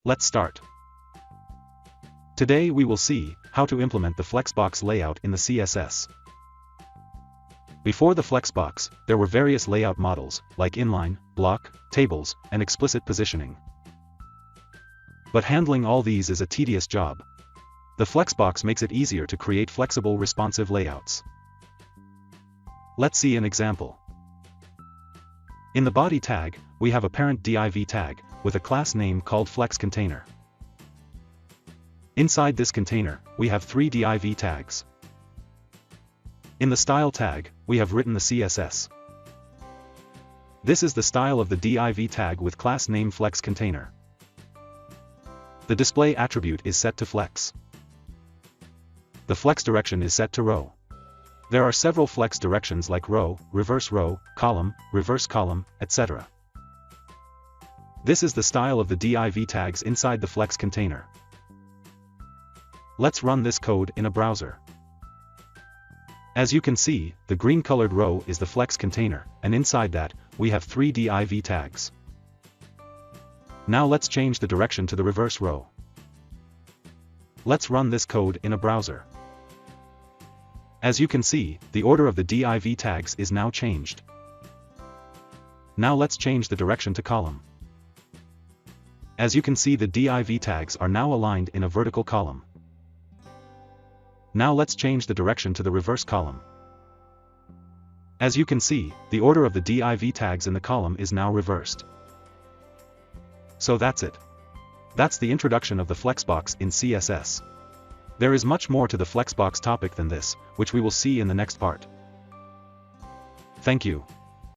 Let's start. Today we will see how to implement the Flexbox layout in the CSS. Before the Flexbox, there were various layout models, like inline, block, tables, and explicit positioning. But handling all these is a tedious job. The Flexbox makes it easier to create flexible responsive layouts. Let's see an example. In the body tag, we have a parent div tag, with a class name called FlexContainer. Inside this container, we have 3 div tags. In the style tag, we have written the CSS. This is the style of the div tag with class name FlexContainer. The display attribute is set to flex. The flex direction is set to row. There are several flex directions like row, reverse column, etc. This is the style of the div tags inside the flex container. Let's run this code in a browser. As you can see, the green-colored row is the flex container, and inside that, we have 3 div tags. Now let's change the direction to the reverse row. Let's run this code in a browser. As you can see, the order of the div tags is now changed. Now let's change the direction to column. As you can see, the div tags are now aligned in a vertical column. Now let's change the direction to the reverse column. As you can see, the order of the div tags in the column is now reversed. So that's it. That's the introduction of the Flexbox in CSS. There is much more to the Flexbox topic than this, which we will see in the next part. Thank you.